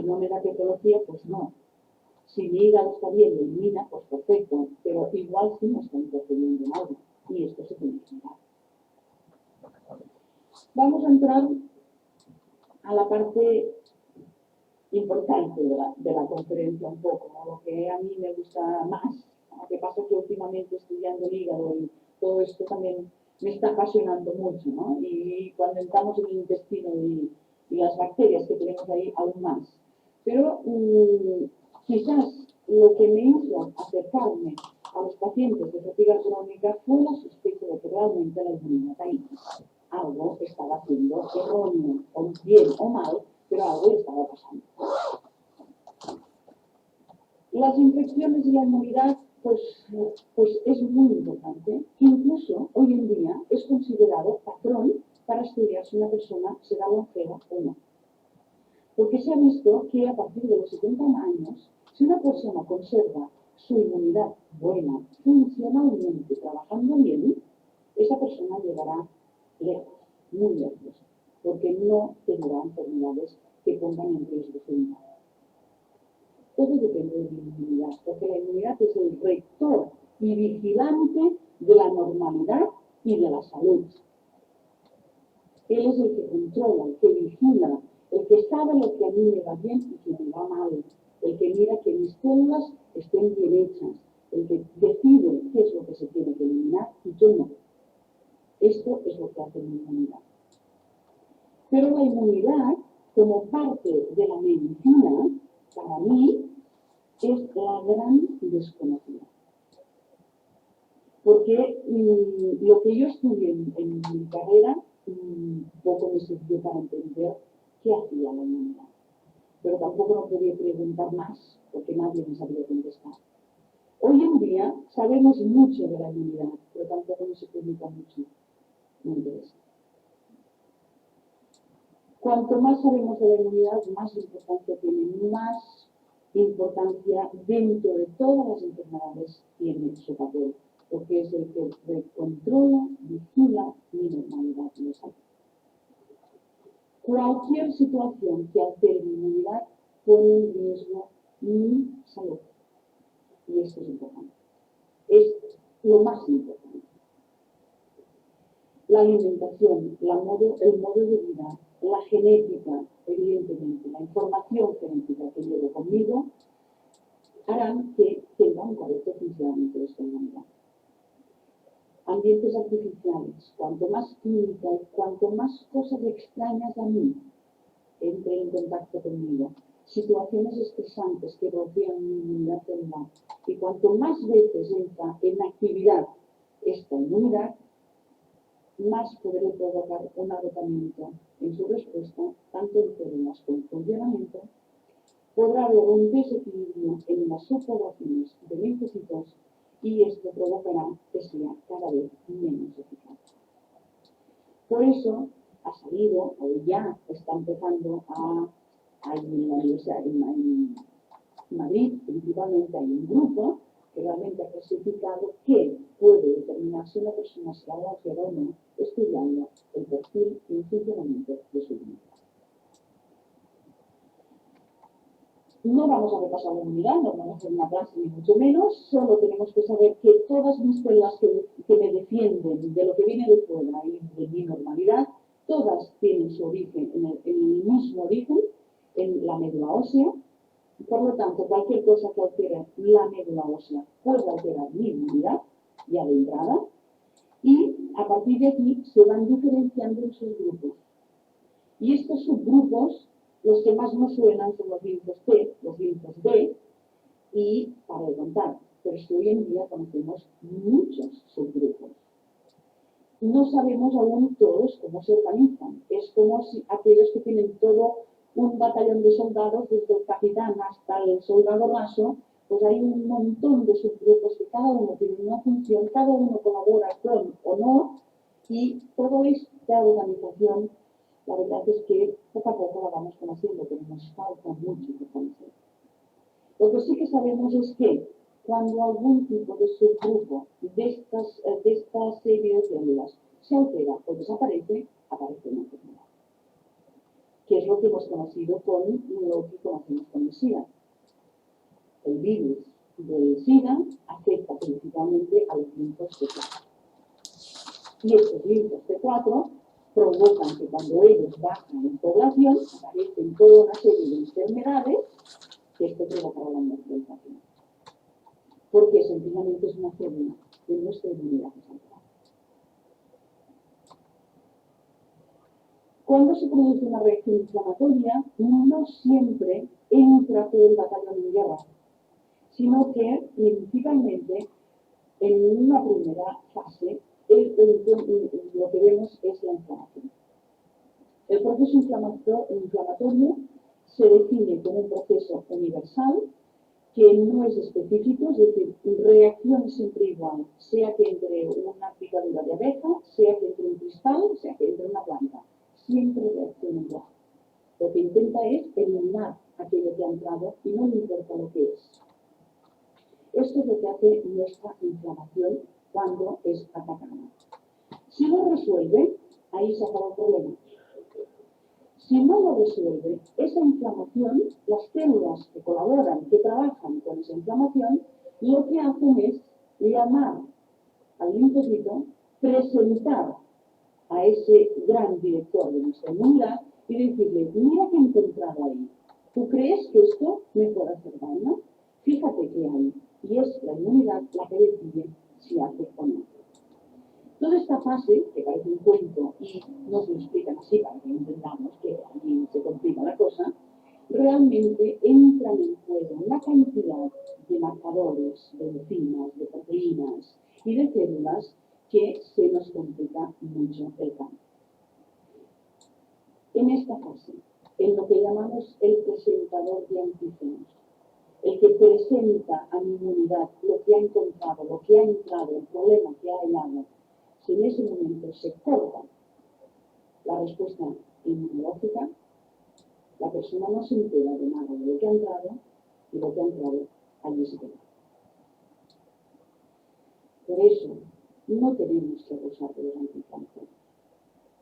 no me da patología, pues no. Si mi hígado está bien, lo elimina, pues perfecto, pero igual sí me está interfiriendo en algo, y esto se tiene que mirar. Vamos a entrar a la parte importante de la conferencia un poco, ¿no? Lo que a mí me gusta más. Lo que pasa es que últimamente estudiando el hígado y todo esto también me está apasionando mucho, ¿no? Y cuando entramos en el intestino y las bacterias que tenemos ahí, aún más. Pero quizás lo que me hizo acercarme a los pacientes de fatiga crónica fue la sospecha de que realmente la inmunidad ahí algo estaba haciendo erróneo, o bien o mal, pero algo estaba pasando. Las infecciones y la inmunidad, pues es muy importante. Incluso hoy en día es considerado patrón para estudiar si una persona será longeva o no. Porque se ha visto que a partir de los 70 años, si una persona conserva su inmunidad buena, funcionalmente, trabajando bien, esa persona llegará lejos, muy lejos, porque no tendrá enfermedades que pongan en riesgo su vida. Todo depende de la inmunidad, porque la inmunidad es el rector y vigilante de la normalidad y de la salud. Él es el que controla, el que vigila, el que sabe lo que a mí me va bien y que me va mal, el que mira que mis células estén bien hechas, el que decide qué es lo que se tiene que eliminar y qué no. Esto es lo que hace la inmunidad. Pero la inmunidad, como parte de la medicina, para mí, es la gran desconocida. Porque lo que yo estudié en mi carrera, poco me sirvió para entender qué hacía la inmunidad. Pero tampoco no podía preguntar más, porque nadie me sabía contestar. Hoy en día sabemos mucho de la inmunidad, pero tampoco no se publica mucho. No interesa. Cuanto más sabemos de la inmunidad, más importancia tiene, más importancia dentro de todas las enfermedades tiene su papel, porque es el que controla, vigila mi normalidad y mi salud. Cualquier situación que altere mi inmunidad pone en riesgo mi salud. Y esto es importante. Es lo más importante. La alimentación, el modo de vida, la genética, evidentemente, la información genética que llevo conmigo, harán que tenga un correcto funcionamiento de esta inmunidad. Ambientes artificiales, cuanto más química y cuanto más cosas extrañas a mí entren en contacto conmigo, situaciones estresantes que rodean mi inmunidad celular, y cuanto más veces entra en actividad esta inmunidad, más podré provocar un agotamiento en su respuesta, tanto en células como en funcionamiento. Podrá haber un desequilibrio en las subpoblaciones de linfocitos y esto provocará que sea cada vez menos eficaz. Por eso ha salido, o ya está empezando en la universidad, en Madrid principalmente, hay un grupo que realmente ha clasificado que puede determinar si una persona será longeva o no, estudiando el perfil y el funcionamiento de su inmunidad. No vamos a repasar la inmunidad, no vamos a hacer una clase ni mucho menos, solo tenemos que saber que todas mis células que me defienden de lo que viene de fuera y de mi normalidad, todas tienen su origen en el mismo origen, en la médula ósea. Por lo tanto, cualquier cosa que altere la médula ósea puede alterar mi inmunidad, ya de entrada, y a partir de aquí se van diferenciando en sus grupos. Y estos subgrupos, los que más nos suenan son los linfos T, los linfos B, y para de contar. Pero es que hoy en día conocemos muchos subgrupos. No sabemos aún todos cómo se organizan. Es como si aquellos que tienen todo un batallón de soldados, desde el capitán hasta el soldado raso, pues hay un montón de subgrupos que cada uno tiene una función, cada uno colabora con o no, y toda esta organización, la verdad es que poco a poco la vamos conociendo, pero nos falta mucho por conocer. Lo que sí que sabemos es que cuando algún tipo de subgrupo de esta serie de células se altera o desaparece, aparece una enfermedad. que es lo que hemos conocido con lo que conocemos con el SIDA. El virus del SIDA afecta principalmente a los linfos T4. Y estos linfos T4 provocan que cuando ellos bajan en población aparecen toda una serie de enfermedades que esto provocará la muerte del paciente. Porque sencillamente es una célula de nuestra inmunidad central. Cuando se produce una reacción inflamatoria, no siempre entra todo el batallón en guerra, sino que principalmente en una primera fase lo que vemos es la inflamación. El proceso inflamatorio se define como un proceso universal que no es específico, es decir, reacciona siempre igual, sea que entre una picadura de abeja, sea que entre un cristal, sea que entre una planta, siempre reacciona igual. Lo que intenta es eliminar aquello que ha entrado y no le importa lo que es. Esto es lo que hace nuestra inflamación cuando es atacada. Si lo resuelve, ahí se acaba el problema. Si no lo resuelve, esa inflamación, las células que colaboran, que trabajan con esa inflamación, lo que hacen es llamar al linfocito, presentar a ese gran director de nuestra inmunidad y decirle, mira que he encontrado ahí. ¿Tú crees que esto me puede hacer daño? Fíjate qué hay. Y es la inmunidad la que decide si hace o no. Toda esta fase, que parece un cuento y nos lo explican así para que entendamos que allí se complica la cosa, realmente entran en juego una cantidad de marcadores, de enzimas, de proteínas y de células que se nos complica mucho el campo. En esta fase, en lo que llamamos el presentador de antígenos, el que presenta a mi inmunidad lo que ha encontrado, lo que ha entrado, el problema que ha hallado, si en ese momento se corta la respuesta inmunológica, la persona no se entera de nada de lo que ha entrado y lo que ha entrado allí se queda. Por eso, no tenemos que abusar de los antiinflamatorios,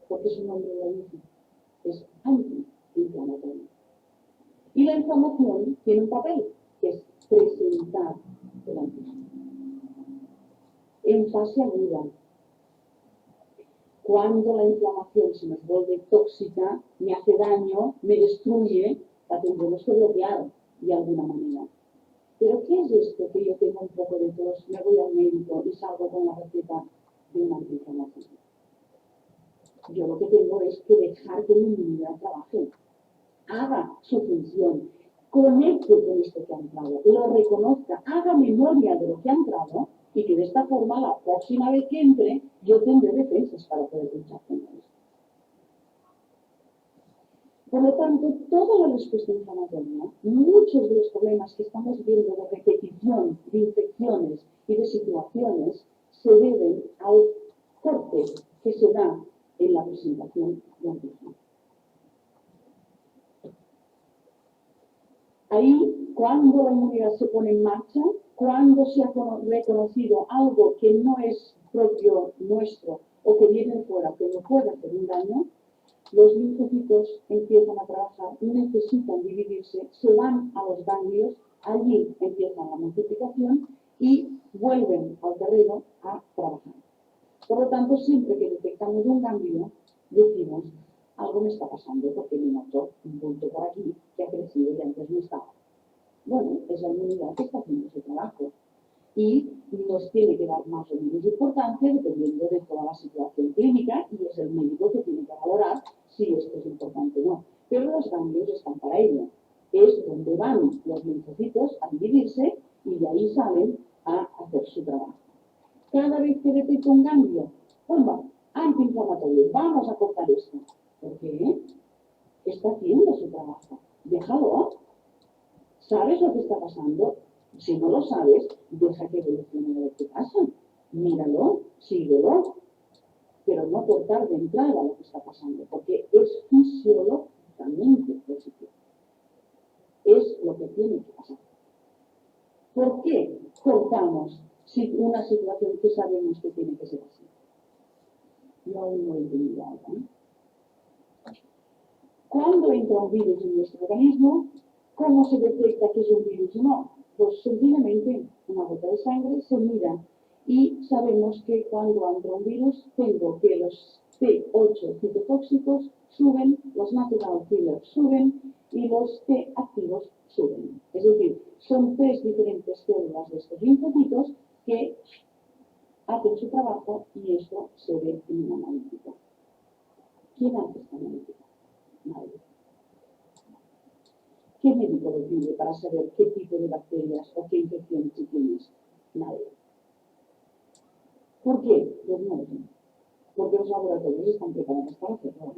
porque su nombre lo dice, es antiinflamatorio. Y la inflamación tiene un papel, que es presentar el antígeno. En fase aguda, cuando la inflamación se nos vuelve tóxica, me hace daño, me destruye, la tendremos que bloquear de alguna manera. Pero ¿qué es esto que yo tengo un poco de tos, me voy al médico y salgo con la receta de una antiinflamatoria? Yo lo que tengo es que dejar que mi inmunidad trabaje, haga su función, conecte con esto que ha entrado, lo reconozca, haga memoria de lo que ha entrado y que de esta forma la próxima vez que entre yo tendré defensas para poder luchar contra esto. Por lo tanto, toda la respuesta inflamatoria, muchos de los problemas que estamos viendo de repetición, de infecciones y de situaciones, se deben al corte que se da en la presentación de antígenos. Ahí, cuando la inmunidad se pone en marcha, cuando se ha reconocido algo que no es propio nuestro o que viene de fuera, que nos puede hacer un daño, los linfocitos empiezan a trabajar, necesitan dividirse, se van a los ganglios, allí empieza la multiplicación y vuelven al terreno a trabajar. Por lo tanto, siempre que detectamos un ganglio, decimos, algo me está pasando porque me noto un punto por aquí que ha crecido y antes no estaba. Bueno, es la inmunidad que está haciendo su trabajo y nos tiene que dar más o menos importancia dependiendo de toda la situación clínica y es el médico que tiene que valorar si esto es importante o no. Pero los ganglios están para ello. Es donde van los linfocitos a dividirse y de ahí salen a hacer su trabajo. Cada vez que detecto un ganglio, ¡pumba! Antiinflamatorio, vamos a cortar esto. ¿Por qué? Está haciendo su trabajo. Déjalo. ¿Sabes lo que está pasando? Si no lo sabes, deja que evolucione a ver qué pasa. Míralo, síguelo, pero no cortar de entrada lo que está pasando, porque es fisiológicamente positivo. Es lo que tiene que pasar. ¿Por qué cortamos una situación que sabemos que tiene que ser así? Yo aún no he entendido algo, ¿no? Cuando entra un virus en nuestro organismo, ¿cómo se detecta que es un virus o no? Pues sencillamente una gota de sangre se mira y sabemos que cuando entra un virus tengo que los T8 citotóxicos suben, los natural killers suben y los T activos suben. Es decir, son tres diferentes células de estos linfocitos que hacen su trabajo y esto se ve en una analítica. ¿Quién hace esta analítica? Nadie. ¿Qué médico lo pide para saber qué tipo de bacterias o qué infecciones tienes? Nadie. ¿Por qué? Pues no lo sé. Porque los laboratorios están preparados para hacerlo.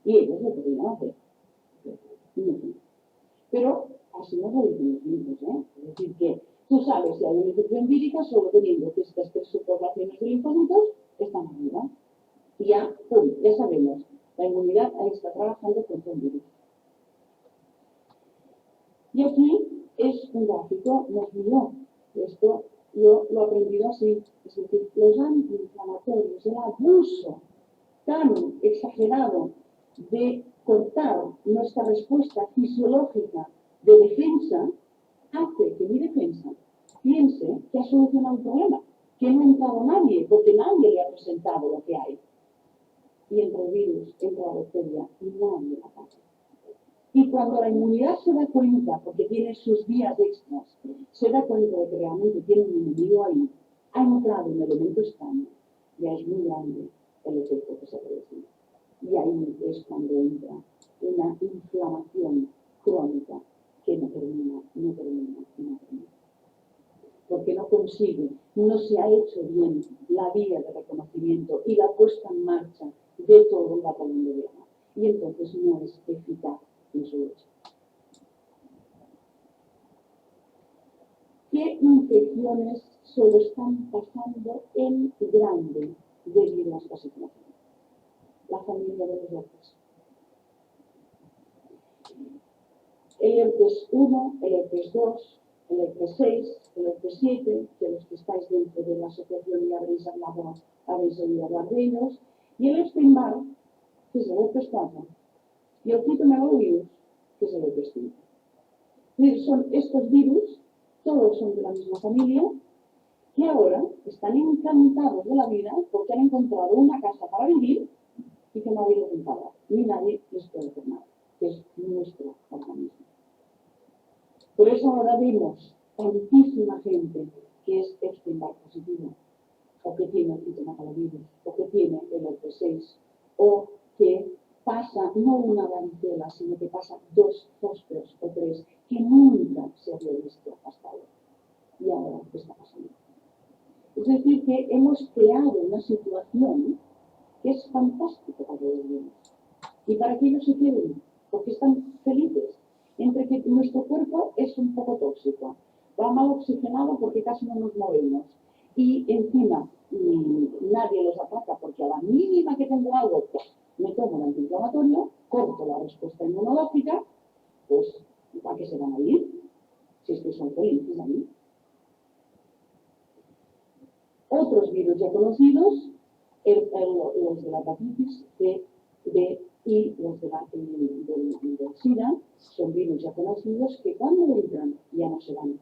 Y ellos lo podrían hacer. No sé. Pero así nos lo dicen los libros, ¿eh? Es decir, que tú sabes si hay una infección vírica solo teniendo que estas subpoblaciones de linfocitos están arriba. Y ya, ¡pum!, ya sabemos, la inmunidad ahí está trabajando contra el virus. Y aquí es un gráfico, nos miró. Esto yo lo he aprendido así. Es decir, los antiinflamatorios, el abuso tan exagerado de cortar nuestra respuesta fisiológica de defensa, hace que mi defensa piense que ha solucionado un problema, que no ha entrado nadie, porque nadie le ha presentado lo que hay. Y entra el virus, entra la bacteria y nadie la ataca. Y cuando la inmunidad se da cuenta, porque tiene sus días extras, se da cuenta de que realmente tiene un enemigo ahí, ha entrado un elemento extraño, ya es muy grande el efecto que se produce. Y ahí es cuando entra una inflamación crónica que no termina. Porque no consigue, no se ha hecho bien la vía de reconocimiento y la puesta en marcha de todo el batallón de guerra. Y entonces no es eficaz en su lucha. ¿Qué infecciones solo están pasando en grande debido a esta situación? La familia de los herpes. El herpes 1, el herpes 2, el herpes 6, el herpes 7, que los que estáis dentro de la asociación ya habéis oído hablar de ellos, y el Epstein-Barr, que es el herpes 4, y el citomegalovirus, que es el herpes 5. Es decir, son estos virus, todos son de la misma familia, que ahora están encantados de la vida porque han encontrado una casa para vivir y que nadie les enfada, ni nadie les puede hacer nada, que es nuestro organismo. Por eso ahora vemos tantísima gente que es Epstein-Barr positivo, o que tiene el citomegalovirus, o que tiene el herpes 6, o que pasa no una varicela, sino que pasa 2 zósteros o 3 que nunca se había visto hasta ahora. Y ahora está pasando. Es decir, que hemos creado una situación que es fantástica para los niños y para que ellos se queden, porque están felices. Entre que nuestro cuerpo es un poco tóxico, va mal oxigenado porque casi no nos movemos y encima nadie los ataca porque a la mínima que tengo algo, me tomo el antiinflamatorio, corto la respuesta inmunológica, pues ¿para qué se van a ir? Si es que son felices ahí. Otros virus ya conocidos, los de la hepatitis C, D y los del SIDA, son virus ya conocidos que cuando entran ya no se van.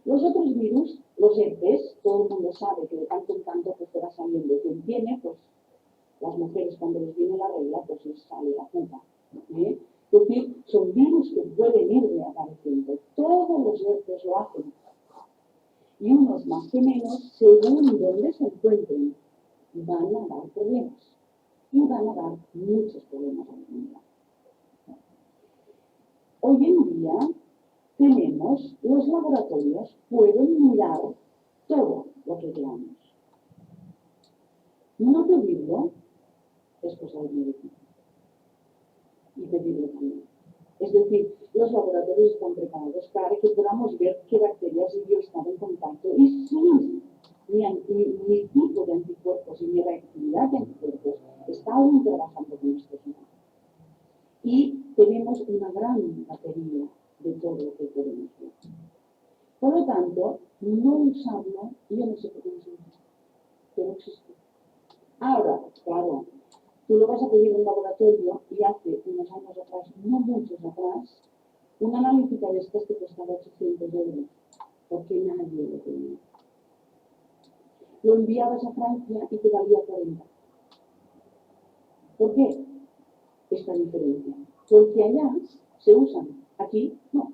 Los otros virus, los herpes, todo el mundo sabe que de tanto en tanto pues te va saliendo. Quien tiene, pues las mujeres cuando les viene la regla, pues les sale la puta. Es decir, son virus que pueden ir reapareciendo. Todos los herpes lo hacen. Y unos más que menos, según donde se encuentren, van a dar problemas. Y van a dar muchos problemas a la comunidad. Hoy en día tenemos, los laboratorios pueden mirar todo lo que queramos. No pedirlo es cosa del médico. Y pedirlo también. Es decir, los laboratorios están preparados para que podamos ver qué bacterias y virus están en contacto y si mi tipo de anticuerpos y mi reactividad de anticuerpos está aún trabajando con estos humanos. Y tenemos una gran batería de todo lo que podemos ver. Por lo tanto, no usarlo, yo no sé por qué no se usa, pero existe. Ahora, claro, tú lo vas a pedir en un laboratorio y hace unos años atrás, no muchos atrás, una analítica de estas te costaba 800 euros, porque nadie lo tenía. Lo enviabas a Francia y te valía 40. ¿Por qué esta diferencia? Porque allá se usan, aquí no.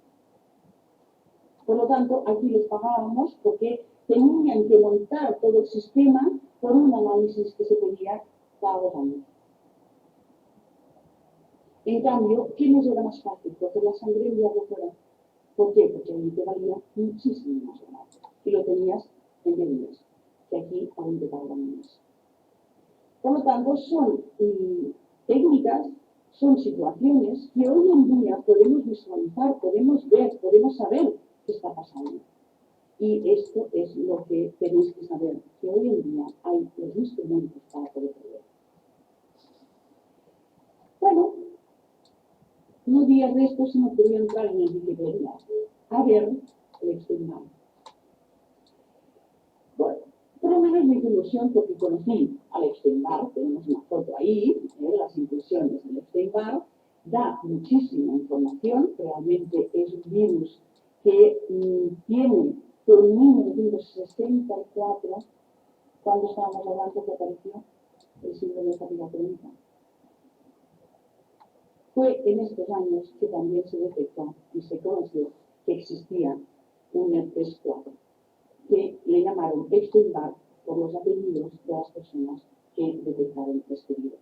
Por lo tanto, aquí les pagábamos porque tenían que montar todo el sistema por un análisis que se pedía cada 2 años. En cambio, ¿qué nos era más fácil? Coger la sangre y enviarlo fuera. ¿Por qué? Porque allí te valía muchísimo más barato. Y lo tenías en 10 días, que aquí aún te tardan más. Por lo tanto, son técnicas, son situaciones que hoy en día podemos visualizar, podemos ver, podemos saber qué está pasando. Y esto es lo que tenéis que saber, que hoy en día hay los instrumentos para poder ver. Bueno, no días de esto se me ocurrió entrar en el Wikipedia a ver el Epstein-Barr. Bueno, por lo menos me hizo ilusión porque conocí al Epstein-Barr, tenemos una foto ahí, las inclusiones del Epstein-Barr, da muchísima información, realmente es un virus que tiene por 1964, cuando estábamos hablando que apareció el síndrome de fatiga crónica. Fue en estos años que también se detectó y se conoció que existía un herpes 4, que le llamaron Epstein-Barr por los apellidos de las personas que detectaron este virus.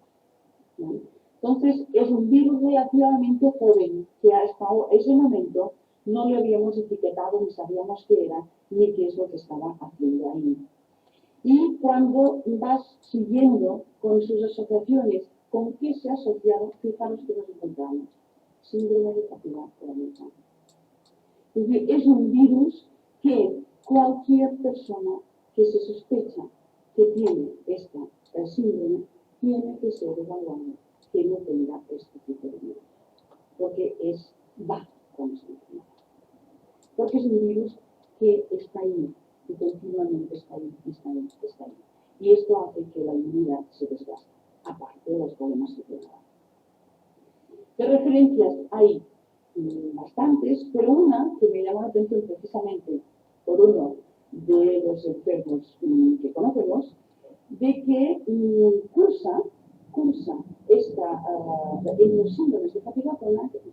¿No? Entonces, es un virus relativamente joven que hasta ese momento no le habíamos etiquetado ni sabíamos qué era ni qué es lo que estaba haciendo ahí. Y cuando vas siguiendo con sus asociaciones, ¿con qué se ha asociado? Fijaros que nos encontramos. Síndrome de fatiga crónica. Es decir, es un virus que cualquier persona que se sospecha que tiene esta síndrome tiene que ser evaluado que no tenga este tipo de virus. Porque es bajo con esta enfermedad. Porque es un virus que está ahí y continuamente está ahí, está ahí, está ahí. Y esto hace que la inmunidad se desgaste, aparte de los problemas que puede dar. De referencias hay bastantes, pero una que me llama la atención precisamente por uno de los enfermos que conocemos, de que cursa en los síndromes de fatiga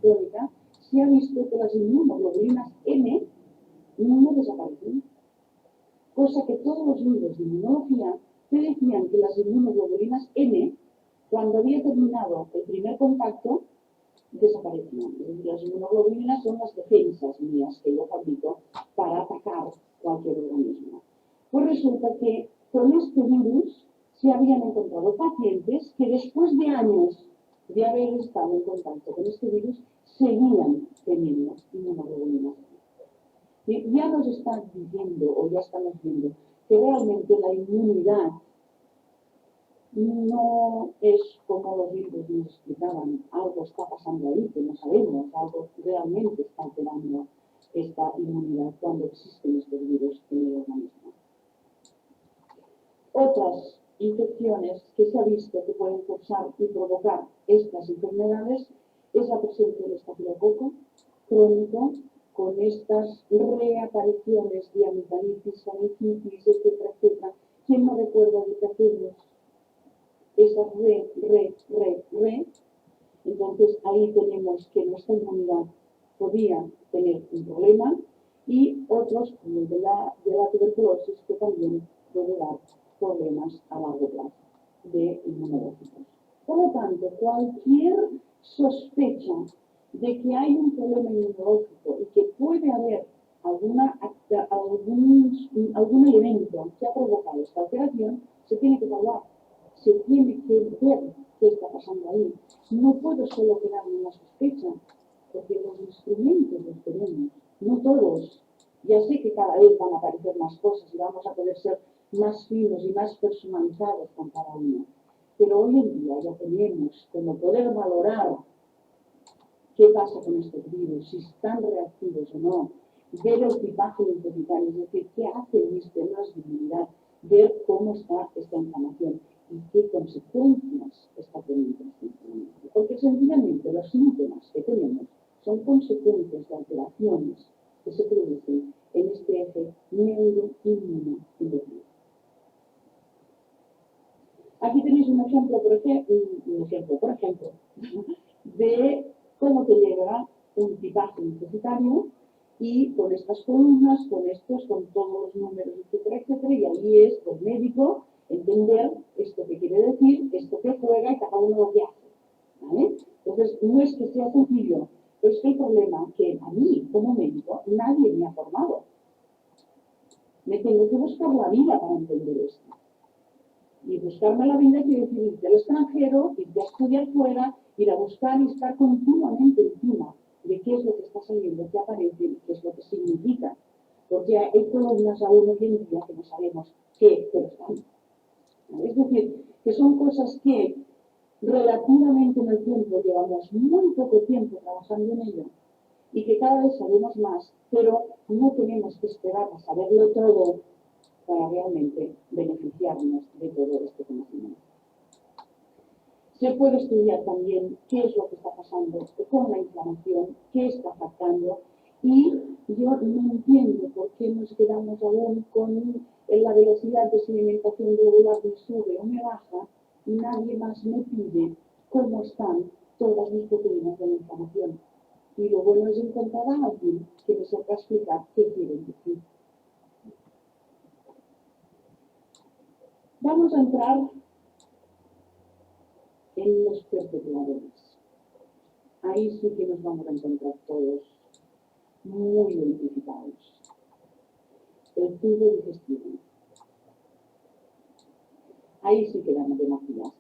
crónica, se ha visto que las inmunoglobulinas N no desaparecen. Cosa que todos los libros de inmunología te decían que las inmunoglobulinas N, cuando había terminado el primer contacto, desaparecían. Es decir, las inmunoglobulinas son las defensas mías que yo fabrico para atacar cualquier organismo. Pues resulta que con este virus se habían encontrado pacientes que después de años de haber estado en contacto con este virus seguían teniendo inmunoglobulinas N. Ya nos están diciendo, o ya estamos viendo, que realmente la inmunidad no es como los libros nos explicaban, algo está pasando ahí que no sabemos, algo realmente está alterando esta inmunidad cuando existen estos virus en el organismo. Otras infecciones que se ha visto que pueden causar y provocar estas enfermedades es la presencia del estafilococo crónico, con estas reapariciones de amigdalitis, faringitis, etcétera, etcétera. ¿Quién no recuerda de hacerlos? Esas entonces ahí tenemos que nuestra inmunidad podía tener un problema y otros, como el de la tuberculosis, que también puede dar problemas a largo plazo de inmunológicos. Por lo tanto, cualquier sospecha de que hay un problema inmunológico y que puede haber algún elemento que ha provocado esta alteración, se tiene que evaluar, se tiene que ver qué está pasando ahí. No puedo solo quedarme en la sospecha, porque los instrumentos los tenemos, no todos. Ya sé que cada vez van a aparecer más cosas y vamos a poder ser más finos y más personalizados con cada uno. Pero hoy en día ya tenemos como poder valorar qué pasa con estos virus, si están reactivos o no, ver el tipaje linfocitario, es decir, qué hace el sistema de inmunidad, ver cómo está esta inflamación y qué consecuencias está teniendo. Aquí tenéis un ejemplo, por ejemplo, de cómo te llega un tipaje necesitario y con estas columnas, con todos los números, etcétera, etcétera, y ahí es el médico entender esto que quiere decir, esto que juega y cada uno lo que hace, ¿vale? Entonces, no es que sea sencillo, pero es que el problema es que a mí, como médico, nadie me ha formado. Me tengo que buscar la vida para entender esto. Y buscarme la vida quiere decir irte al extranjero, irte a estudiar fuera, ir a buscar y estar continuamente encima de qué es lo que está saliendo, qué aparece, qué es lo que significa. Porque hay columnas aún hoy en día que no sabemos qué, pero están. Es decir, que son cosas que relativamente en el tiempo llevamos muy poco tiempo trabajando en ello y que cada vez sabemos más, pero no tenemos que esperar a saberlo todo para realmente beneficiarnos de todo este conocimiento. Se puede estudiar también qué es lo que está pasando con la inflamación, qué está afectando, y yo no entiendo por qué nos quedamos aún con la velocidad de sedimentación globular me sube o me baja y nadie más me pide cómo están todas mis proteínas de la inflamación. Y lo bueno es encontrar a alguien que me sepa explicar qué quieren decir. Vamos a entrar en los perpetradores. Ahí sí que nos vamos a encontrar todos muy identificados. El tubo digestivo. Ahí sí que dan demasiadas.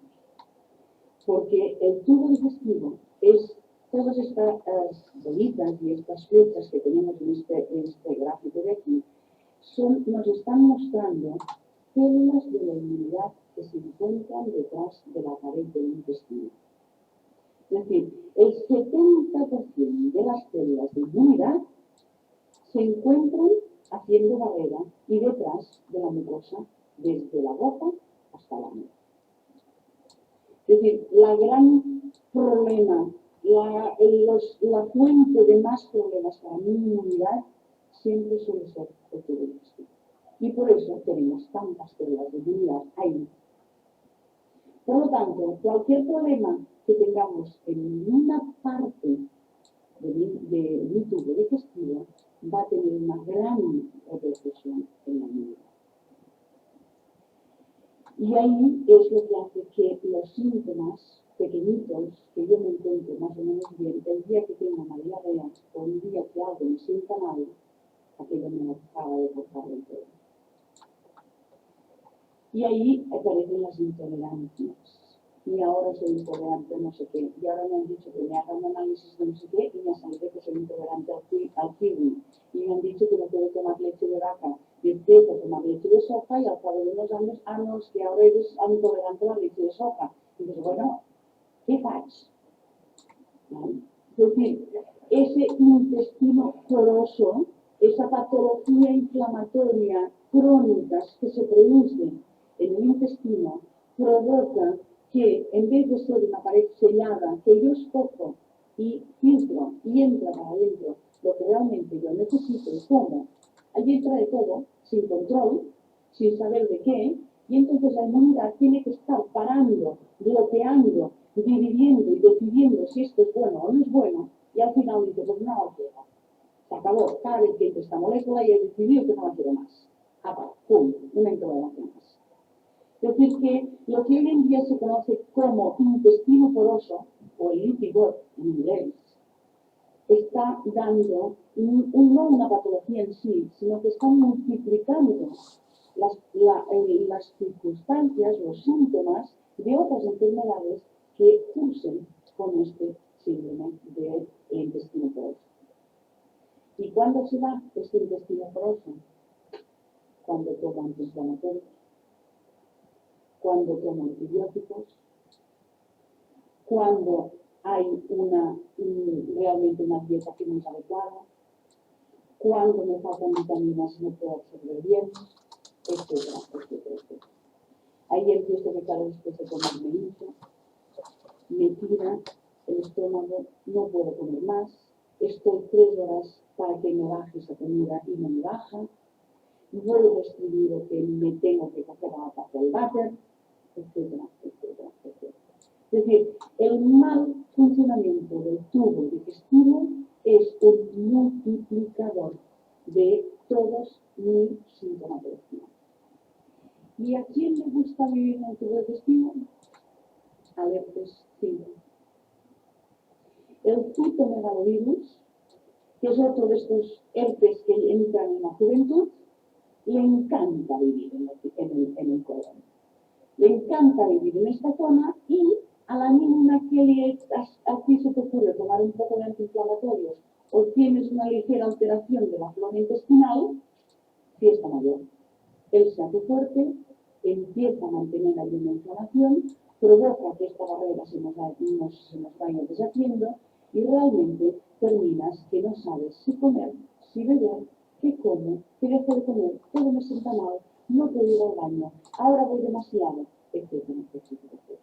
Porque el tubo digestivo es todas estas bolitas y estas flechas que tenemos en este gráfico de aquí, nos están mostrando células de la inmunidad que se encuentran detrás de la pared del intestino. Es decir, el 70% de las células de inmunidad se encuentran haciendo barrera y detrás de la mucosa, desde la boca hasta la nuca. Es decir, la gran problema, la fuente de más problemas para mi inmunidad siempre suele ser el tubo digestivo. Y por eso tenemos tantas células de inmunidad ahí. Por lo tanto, cualquier problema que tengamos en una parte de mi tubo digestivo va a tener una gran repercusión en la inmunidad. Y ahí es lo que hace que los síntomas pequeñitos, que yo me encuentro más o menos bien, el día que tengo una diarrea o el día que algo me sienta mal, aquello me acaba de cortar el pelo. Y ahí aparecen las intolerancias. Y ahora soy intolerante a no sé qué. Y ahora me han dicho que me haga un análisis de no sé qué y me ha salido que soy intolerante al kiwi. Y me han dicho que no puedo tomar leche de vaca. Y empiezo a tomar leche de soja y al cabo de unos años, no, es que ahora eres intolerante a la leche de soja. Y dices, bueno, ¿qué faig? ¿Vale? Es decir, ese intestino poroso, esa patología inflamatoria crónica que se produce en el intestino, provoca que en vez de ser una pared sellada, que yo escojo y filtro y entra para adentro lo que realmente yo necesito y como, allí entra de todo, sin control, sin saber de qué, y entonces la inmunidad tiene que estar parando, bloqueando, dividiendo y decidiendo si esto es bueno o no es bueno, y al final dice, pues no lo quiero. Se acabó, cada vez que entra esta molécula y he decidido que no la quiero más. ¡Pum! Una intolerancia más. Es decir, que lo que hoy en día se conoce como intestino poroso, o el leaky gut en inglés, está dando no una patología en sí, sino que está multiplicando las circunstancias, los síntomas de otras enfermedades que cursen con este síndrome del intestino poroso. ¿Y cuándo se da este intestino poroso? Cuando tomo antiinflamatorios, cuando tomo antibióticos, cuando hay realmente una dieta que no es adecuada, cuando me faltan vitaminas y no puedo absorber bien, etcétera, etcétera, etcétera. Ahí empiezo que claro, después de comer me hincho, me tira el estómago, no puedo comer más, estoy 3 horas para que me baje esa comida y no me baja, vuelvo a escribir que me tengo que coger a la taza del váter, etcétera, Es decir, el mal funcionamiento del tubo digestivo es un multiplicador de todos mis sintomatología. ¿Y a quién le gusta vivir en el tubo digestivo? Al herpes simple. El citomegalovirus, que es otro de estos herpes que entran en la juventud, le encanta vivir en el colon. Le encanta vivir en esta zona y a la mínima que aquí se te ocurre tomar un poco de antiinflamatorios o tienes una ligera alteración de la flora intestinal, fiesta mayor. Él se hace fuerte, empieza a mantener ahí una inflamación, provoca que esta barrera se nos vaya deshaciendo y realmente terminas que no sabes si comer, si beber, qué como, qué dejo de comer, todo me sienta mal, no puedo ir al baño, ahora voy demasiado, etcétera, etcétera, etcétera.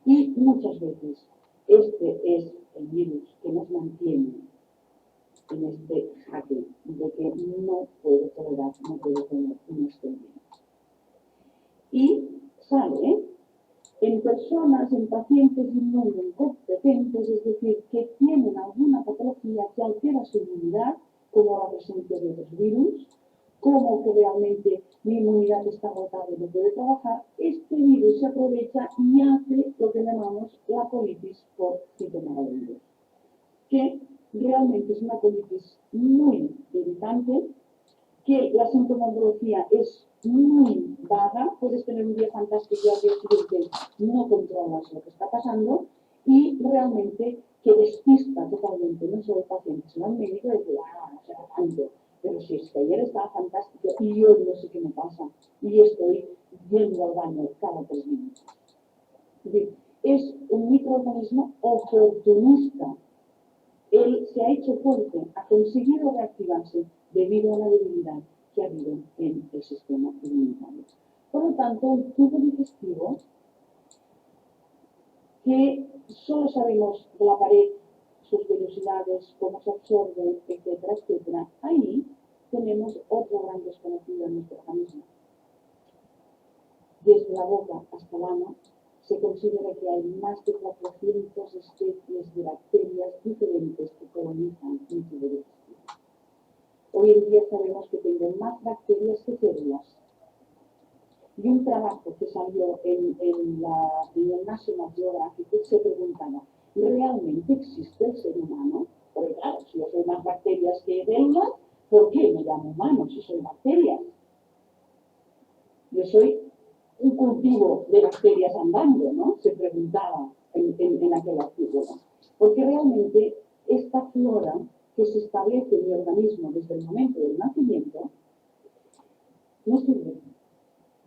Y muchas veces este es el virus que nos mantiene en este jaque de que no puedo tolerar, no puedo comer, no estoy bien. Y sale en personas, en pacientes inmunocompetentes, es decir, que tienen alguna patología que altera su inmunidad, como la presencia de otros virus, como que realmente mi inmunidad está agotada y no puede trabajar, este virus se aprovecha y hace lo que llamamos la colitis por citomegalovirus, que realmente es una colitis muy irritante, que la sintomatología es muy vaga, puedes tener un día fantástico y al día siguiente no controlas lo que está pasando y realmente que despista totalmente no solo el paciente, sino al médico de que, no será tanto, pero si es que ayer estaba fantástico y hoy no sé qué me pasa y estoy yendo al baño cada 3 minutos. Es decir, es un microorganismo oportunista. Él se ha hecho fuerte, ha conseguido reactivarse debido a la debilidad que ha habido en el sistema inmunitario. Por lo tanto, el tubo digestivo, que solo sabemos de la pared, sus vellosidades, cómo se absorbe, etcétera, etcétera, ahí tenemos otro gran desconocido en nuestro organismo. Desde la boca hasta el ano, se considera que hay más de 400 especies de bacterias diferentes que colonizan el tubo digestivo. Hoy en día sabemos que tengo más bacterias que células. Y un trabajo que salió en el National Geographic se preguntaba, ¿realmente existe el ser humano? Porque claro, si yo soy más bacterias que células, ¿por qué me llamo humano si soy bacterias? Yo soy un cultivo de bacterias andando, ¿no? Se preguntaba en aquel artículo. Porque realmente esta flora que se establece en mi organismo desde el momento del nacimiento no sirve.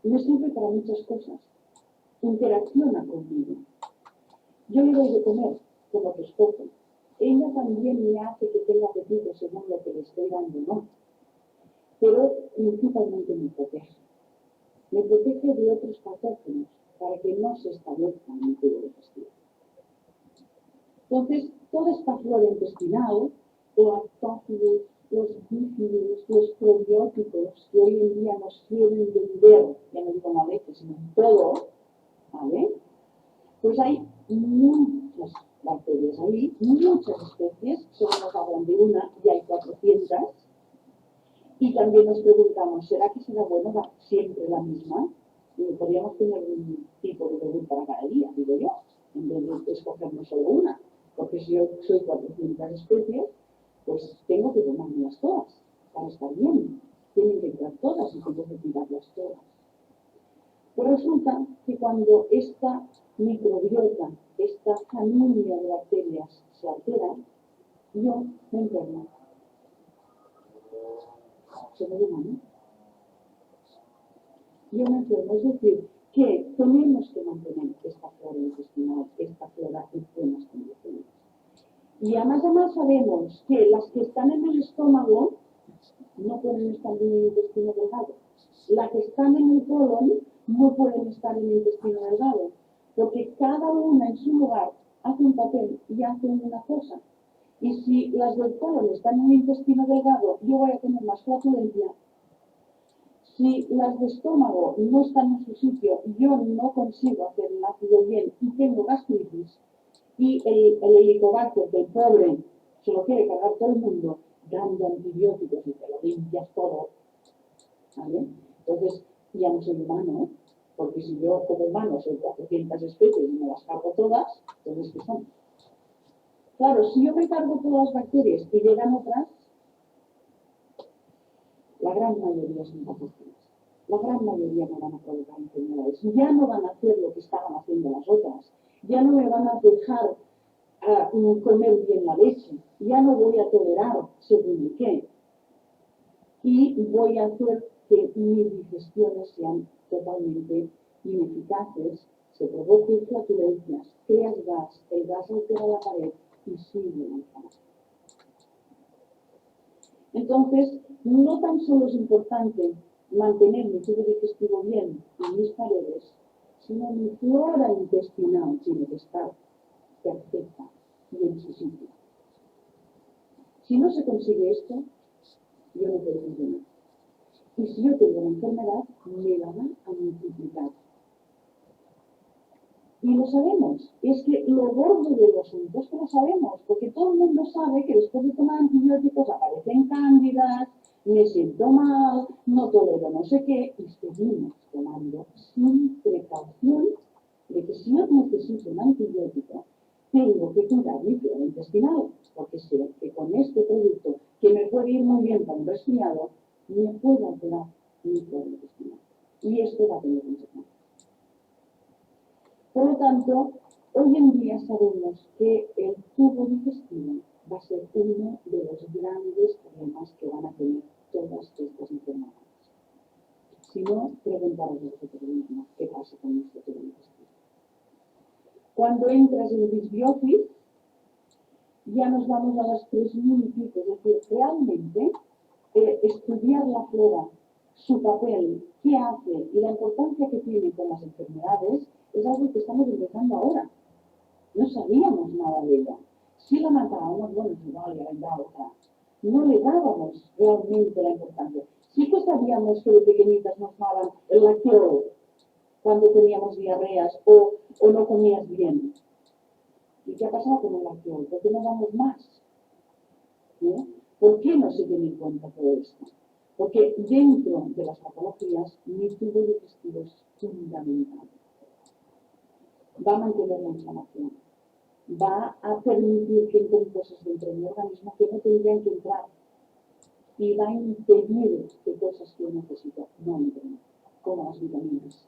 No sirve para muchas cosas. Interacciona conmigo. Yo le doy de comer con lo que escojo. Ella también me hace que tenga apetito según lo que le estoy dando, ¿no? Pero principalmente me protege. Me protege de otros patógenos para que no se establezcan en mi tubo digestivo. Entonces, toda esta flora intestinal, los lactófilos, los bífidos, los probióticos que hoy en día nos quieren vender, ya no digo una leche, sino todo, ¿vale? Pues hay muchas bacterias ahí, muchas especies, solo nos hablan de una y hay 400. Y también nos preguntamos, ¿será que será bueno dar siempre la misma? Y podríamos tener un tipo de pregunta para cada día, digo yo, en vez de escogernos solo una. Porque si yo soy 400 especies, pues tengo que tomármelas todas para estar bien. Tienen que entrar todas y tengo que tirarlas todas. Pues resulta que cuando esta microbiota, esta familia de bacterias se altera, yo me enfermo. Soy humano. Yo me enfermo, es decir, que tenemos que mantener esta flora intestinal, esta flora en buenas condiciones. Y además sabemos que las que están en el estómago no pueden estar en el intestino delgado. Las que están en el colon no pueden estar en el intestino delgado, porque cada una en su lugar hace un papel y hace una cosa. Y si las del colon están en el intestino delgado, yo voy a tener más flatulencia. Si las de estómago no están en su sitio, yo no consigo hacer el ácido bien y tengo gastritis, y el helicobacter del pobre se lo quiere cargar todo el mundo, dando antibióticos y te lo limpias todo, ¿vale? Entonces, ya no soy humano, porque si yo como humano soy 400 especies y me las cargo todas, entonces, ¿qué son? Claro, si yo me cargo todas las bacterias y llegan otras, la gran mayoría son patógenas. La gran mayoría no van a provocar enfermedades. Ya no van a hacer lo que estaban haciendo las otras. Ya no me van a dejar comer bien la leche. Ya no voy a tolerar según qué. Y voy a hacer que mis digestiones sean totalmente ineficaces, se provoquen flatulencias, creas gas, el gas altera la pared y sigue la inflamación. Entonces, no tan solo es importante mantener mi tubo digestivo bien y mis paredes, sino mi flora intestinal tiene que estar perfecta y en su sitio. Si no se consigue esto, yo no puedo funcionar. Y si yo tengo una enfermedad, me la va a multiplicar. Y lo sabemos. Es que lo gordo del asunto es que lo sabemos, porque todo el mundo sabe que después de tomar antibióticos aparecen cándidas, me siento mal, no tolero no sé qué, y seguimos tomando sin precaución de que si yo necesito un antibiótico, tengo que cuidar mi flora intestinal, porque sé que con este producto, que me puede ir muy bien para un resfriado, me puede alterar mi flora intestinal. Y esto va a tener consecuencias. Por lo tanto, hoy en día sabemos que el tubo digestivo va a ser uno de los grandes problemas que van a tener todas estas enfermedades. Si no, preguntaros a vosotros mismos qué pasa con nuestro tubo digestivo. Cuando entras en disbiosis, ya nos vamos a las 3000 y pico, es decir, realmente estudiar la flora, su papel, qué hace y la importancia que tiene con las enfermedades es algo que estamos empezando ahora. No sabíamos nada de ella. Si la matábamos, bueno, si no, le vendrá otra. No le dábamos realmente la importancia. Sí que sabíamos que de pequeñitas nos daban el lácteo cuando teníamos diarreas o no comías bien. ¿Y qué ha pasado con el lácteo? ¿Por qué no damos más? ¿Eh? ¿Por qué no se tiene en cuenta todo esto? Porque dentro de las patologías, mi tubo digestivo es fundamental. Va a mantener la inflamación. Va a permitir que entren cosas dentro de mi organismo que no tendrían que entrar. Y va a impedir que cosas que yo necesito no entren, como las vitaminas.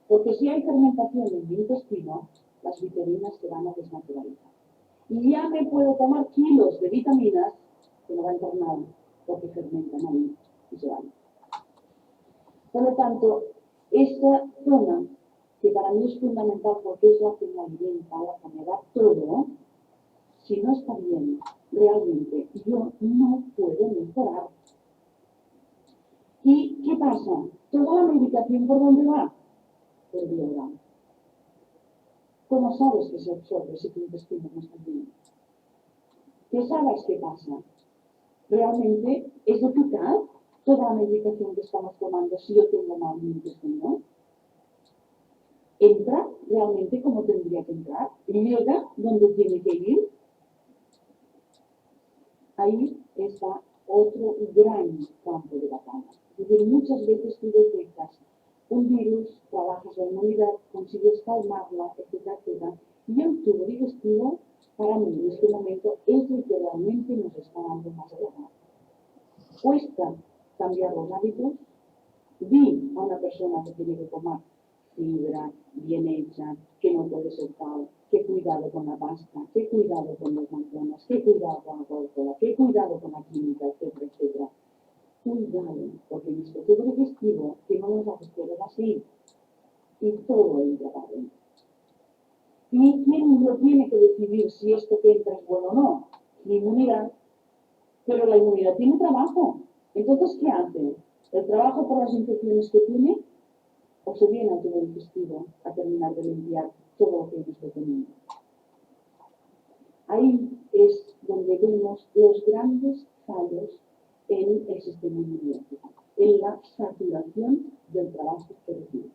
Porque si hay fermentación en mi intestino, las vitaminas se van a desnaturalizar. Y ya me puedo tomar kilos de vitaminas que no va a entrar nada, porque fermentan ahí y se van. Por lo tanto, esta zona, que para mí es fundamental porque es la que me alimenta, la que me da todo, si no está bien, realmente yo no puedo mejorar. ¿Y qué pasa? ¿Toda la medicación por dónde va? Por vía oral. ¿Cómo sabes que se absorbe si tu intestino no está bien? ¿Qué sabes qué pasa? ¿Realmente es eficaz toda la medicación que estamos tomando si yo tengo mal mi intestino? ¿Entra realmente como tendría que entrar? ¿Llega donde tiene que ir? Ahí está otro gran campo de batalla. Es decir, muchas veces tú detectas un virus, trabajas la inmunidad, consigues calmarla, etcétera, etcétera. Y el tubo digestivo, para mí, en este momento, es el que realmente nos está dando más guerra. Cuesta cambiar los hábitos. Di a una persona que tiene que tomar fibra bien hecha, que no puede ser tal, que cuidado con la pasta, que cuidado con los manzanas, que cuidado con la Coca-Cola, que cuidado con la química, etcétera, etcétera. Cuidado, porque nuestro tubo digestivo que no nos hace quedar así y todo entra para adentro. ¿Y quién lo tiene que decidir si esto que entra es bueno o no? La inmunidad. Pero la inmunidad tiene trabajo. Entonces, ¿qué hace? ¿El trabajo por las infecciones que tiene? ¿O se viene al tubo digestivo a terminar de limpiar todo lo que hemos detenido? Ahí es donde vemos los grandes fallos en el sistema inmunológico. en la saturación del trabajo que recibe.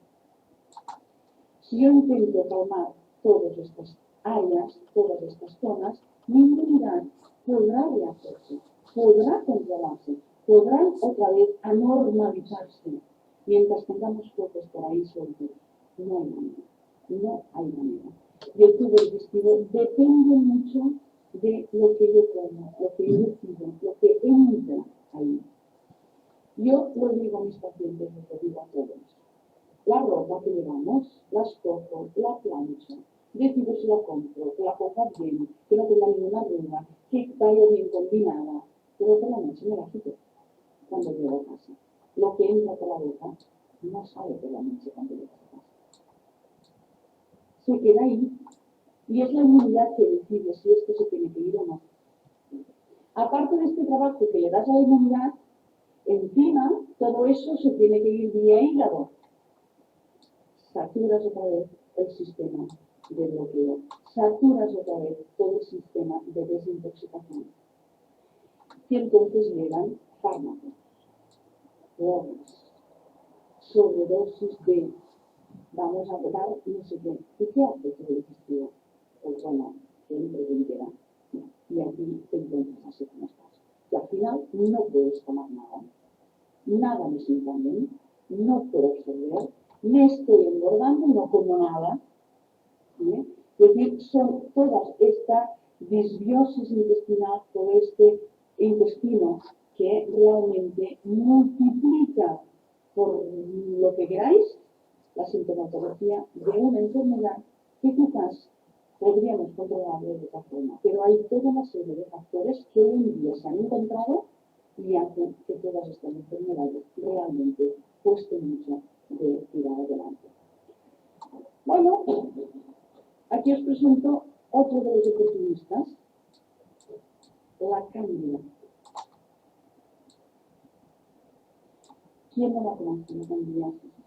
Si yo intento calmar todas estas áreas, todas estas zonas, mi inmunidad podrá rehacerse, podrá controlarse, podrán otra vez anormalizarse, mientras tengamos focos por ahí sueltos. No hay manera, no hay manera. Y el tubo digestivo depende mucho de lo que yo como, lo que yo decido, lo que entra ahí. Yo lo digo a mis pacientes, lo digo a todos. La ropa que llevamos, la escojo, la plancho, decido si la compro, que la ponga bien, que no tenga ninguna arruga, que vaya bien combinada, pero por la noche me la quito cuando llego a casa. Lo que entra por la boca no sale por la noche cuando llego a casa. Se queda ahí y es la inmunidad que decide si esto se tiene que ir o no. Aparte de este trabajo que le das a la inmunidad, encima todo eso se tiene que ir vía hígado. Saturas otra vez el sistema de bloqueo, saturas otra vez todo el sistema de desintoxicación. Y entonces llegan fármacos, drogas, sobredosis de vamos a dar no sé qué. ¿Y qué hace el digestivo? Pues bueno, siempre bien queda. Y aquí te encuentras así como estás. Y al final no puedes tomar nada. Nada me sienta bien, no puedo absorber, me estoy engordando y no como nada. ¿Sí? Es decir, son todas esta disbiosis intestinal, todo este intestino que realmente multiplica por lo que queráis la sintomatología de una enfermedad que quizás podríamos controlarlo de otra forma. Pero hay toda una serie de factores que hoy en día se han encontrado y hacen que todas estas enfermedades realmente cuesten mucho de tirar adelante. Bueno, aquí os presento otro de los oportunistas, la cándida. ¿Quién no la conoce, la candidiasis?